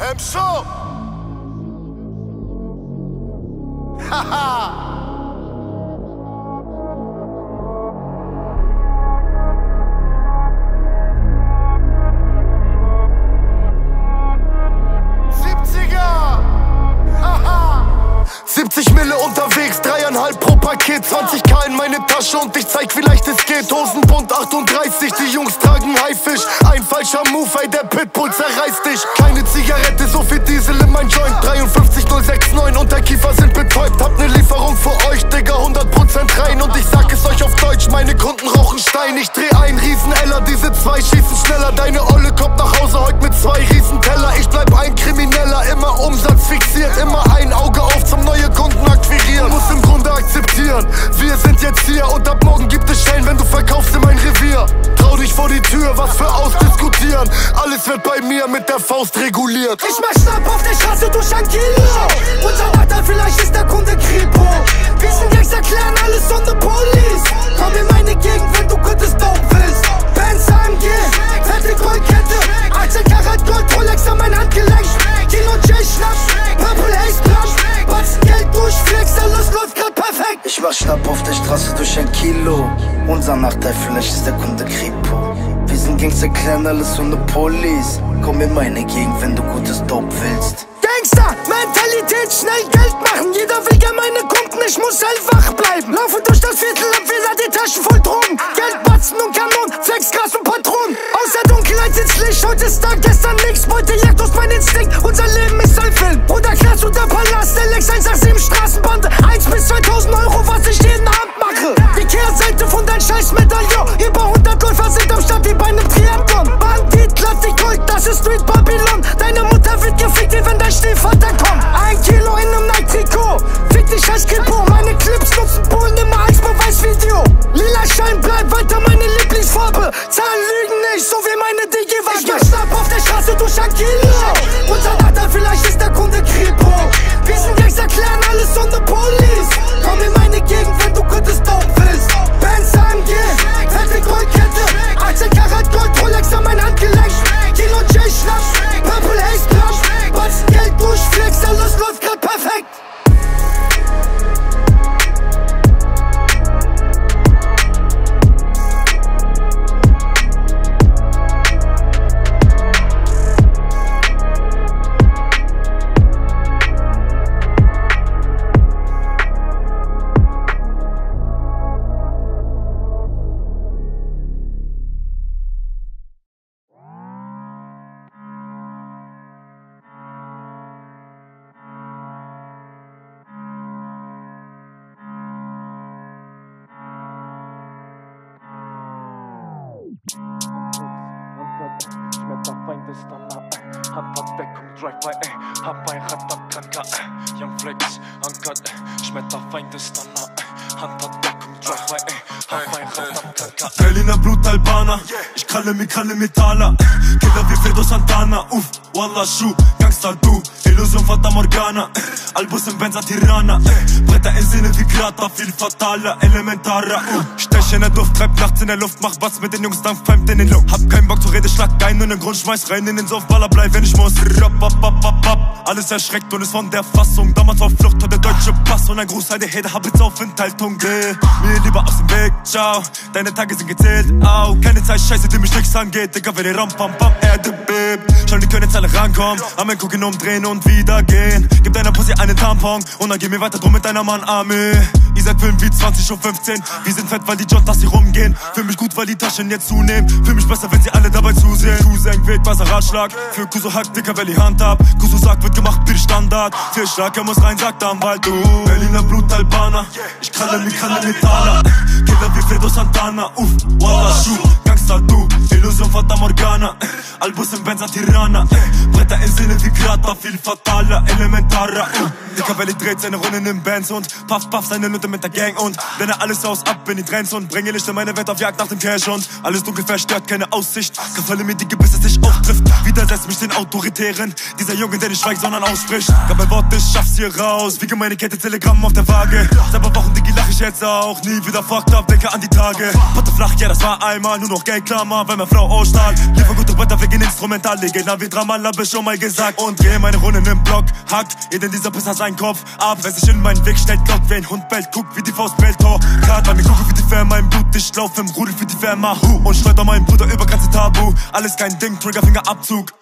Show! Haha! 70 Mille unterwegs, 3,5 pro Paket, 20k in meine Tasche und ich zeig, wie leicht es geht. Hosenbund 38, die Jungs tragen Haifisch. Ein falscher Move, ey, der Pitbull zerreißt dich. Keine Zigarette, so viel Diesel in mein Joint. 53069 und der Kiefer sind betäubt. Hab ne Lieferung für euch, Digga, 100% rein. Und ich sag es euch auf Deutsch, meine Kunden rauchen Stein. Ich dreh ein Rieseneller, diese zwei schießen schneller. Deine Olle kommt nach Hause heute mit 2 Riesenteller. Ich bleib ein Krimineller, immer Umsatz fixiert. Immer ein Auge auf zum neue Kunden akquirieren. Muss im Grunde akzeptieren, wir sind jetzt hier und ab morgen gibt es Schellen, wenn du verkaufst in mein Revier. Trau dich vor die Tür, was für ausdiskutieren. Alles wird bei mir mit der Faust reguliert. Ich mach Schnapp auf der Straße durch ein Kilo. Unser Vater, vielleicht ist der Kunde Kripo. Wir sind Gangster, klären alles ohne Police. Komm in meine Gegend, wenn du gutes Dope willst. Benz AMG, fette Goldkette, 18 Karat Gold, Rolex an mein Handgelenk. Kilo J Schnapp, Purple Haze Blunt, Batzen Geld durch Flex, alles läuft grad perfekt. Ich mach Schnapp auf der Straße durch ein Kilo. Unser Nachteil, vielleicht ist der Kunde Kripo. Wir sind Gangster, klären alles ohne Police. Komm in meine Gegend, wenn du gutes Dope willst. Gangster, Mentalität, schnell Geld machen. Jeder will gern meine Kunden, ich muss hellwach bleiben. Laufe durch das Viertel, hab wieder die Taschen voll Drogen. Geldbatzen und Kanonen, Flex, Gras und Patronen. Aus der Dunkelheit ins Licht, heute ist Tag, gestern nix. Beute jagt aus mein Instinkt, unser Leben ist ein Film. Oder Klaas und der Palast, der Lex 187 Straßenbande. 1 bis 2000 Euro, was ich jeden Abend mache. Die Kehrseite von dein scheiß Medaillon. Über 100 Läufer sind am Start wie bei einem Triathlon. Bandit, glatt die Gold, das ist Street Babylon. Deine Mutter wird gefickt, wie wenn dein Stiefvater kommt. 1 Kilo in einem Nike-Trikot. Fick dich als Kripo. Meine Clips nutzen Polen immer als Beweisvideo. Lila Schein bleibt weiter meine Lieblingsfarbe. Zahlen lügen nicht, so wie meine Digi-Waage. Ich mach Schnapp auf der Straße durch ein Kilo. Unser Vater, vielleicht ist der Kunde Kripo. Wir sind Gangster, klären alles ohne Police. Komm in meine Gegend, wenn du gutes Dope willst. Benz AMG, fette Goldkette, 18 Karat Gold, Rolex an mein Handgelenk. Kilo J Schnapp, Purple Haze Blunt, Batzen Geld durch Flex, alles läuft grad perfekt. Handpad weg und Drive-by, hab ein Rad am Kranker, Young Flex, Uncut, Schmetterfeind ist da, Handpad weg und Drive-by, hab ein Rad am Kranker. Berliner Blut Albaner, ich kralle Metaller, Killer wie Fredo Santana, Wallah Schuh, Gangster du, Illusion Fata Morgana, Albus im Benza Tirana, Bretter in Sinne wie Krater, viel fataler, elementarer, Stech in der Duft, treib nachts in der Luft, mach was mit den Jungs, Dampf pfeift in den Look. Hab keinen Bock zu reden, schlag ein und im Grund, schmeiß rein in den Sof, Baller bleib, wenn ich muss. Alles erschreckt und ist von der Fassung. Damals auf Flucht, hat der deutsche Pass und ein Gruß an die Hede, hab jetzt Aufenthaltung. Mir lieber aus dem Weg, ciao. Deine Tage sind gezählt, au. Keine Zeit, Scheiße, die mich nix angeht, Digga, wenn die Ram, pam, pam, Erde bebt. Schau, die können jetzt alle rankommen, am Ende gucken, umdrehen und wieder gehen. Gib deiner Pussy einen Tampon und dann geh mir weiter drum mit deiner Mann-Armee. Ihr seid Film wie 20:15 Uhr, wir sind fett, weil die John, dass sie rumgehen. Fühl mich gut, weil die Taschen jetzt zunehmen. Fühl mich besser, wenn sie alle dabei zusehen. Cousin, Weg, Wasser, Ratschlag. Für Kuso hack, Dicker, weil die Hand ab. Kuso sagt, wird gemacht, bitte Standard. Für Schlag, er muss rein, sagt am Wald, du. Berliner Blut, Albaner. Ich kralle Metaller. Killer wie Fredo Santana, Wallah Schuh, Gangster du. Illusion Fata Morgana, Albus im Benza Tirana. Bretter in Sinne wie Krater, viel fataler, elementarer. Dicker, weil ich dreht seine Runden in Bands und puff seine Nutte mit der Gang und wenn er alles aus ab in die Trends und bringe Licht in meine Welt auf Jagd nach dem Cash und alles dunkel verstört, keine Aussicht. Gefälle mir die Gebisse, sich auch trifft. Wieder widersetzt mich den Autoritären. Dieser Junge, der nicht schweigt, sondern ausspricht. Gab ein Wort, ich schaff's hier raus. Wiege meine Kette, Telegramm auf der Waage. Selber Wochen, Digi, lach ich jetzt auch. Nie wieder fucked up, denke an die Tage. Patte flach, ja, das war einmal. Nur noch Geldklammer, weil meine Frau ausstahl. Liefer gute Bretter, wir gehen instrumental. Lege na wie Dramal, hab ich schon mal gesagt. Und drehe meine Runden im Block. Hackt jeder dieser Pisser seinen Kopf ab. Wer sich in meinen Weg stellt, glaubt, wie ein Hund bellt. Guckt, wie die Faust bellt. Grad bei mir gucke für die Firma im Blut. Ich lauf im Rudel für die Firma. Und schleuder meinen Bruder über ganze Tabu. Alles kein Ding, Triggerfingerabzug.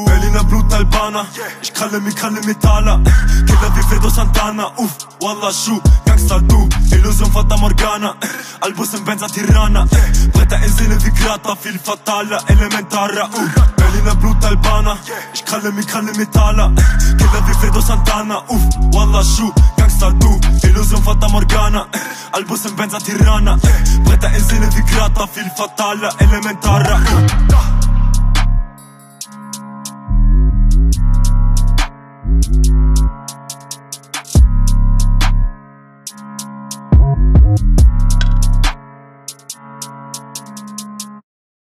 Berliner Blut, Albaner. Ich kralle Metaller. Killer wie Fredo Santana. Wallah, Schuh, Gangster, du. Illusion, Fata Morgana. Albus im Benzer, Tirana. Bretter in Sinne wie Krater. Viel fataler, elementarer. Berliner Blut, Albaner. Ich kralle Metaller. Killer wie Fredo Santana. Wallah, Schuh, Gangster, du. Illusion, Fata Morgana. Albus im Benzer, Tirana. Bretter in Sinne wie Krater. Viel fataler, elementarer.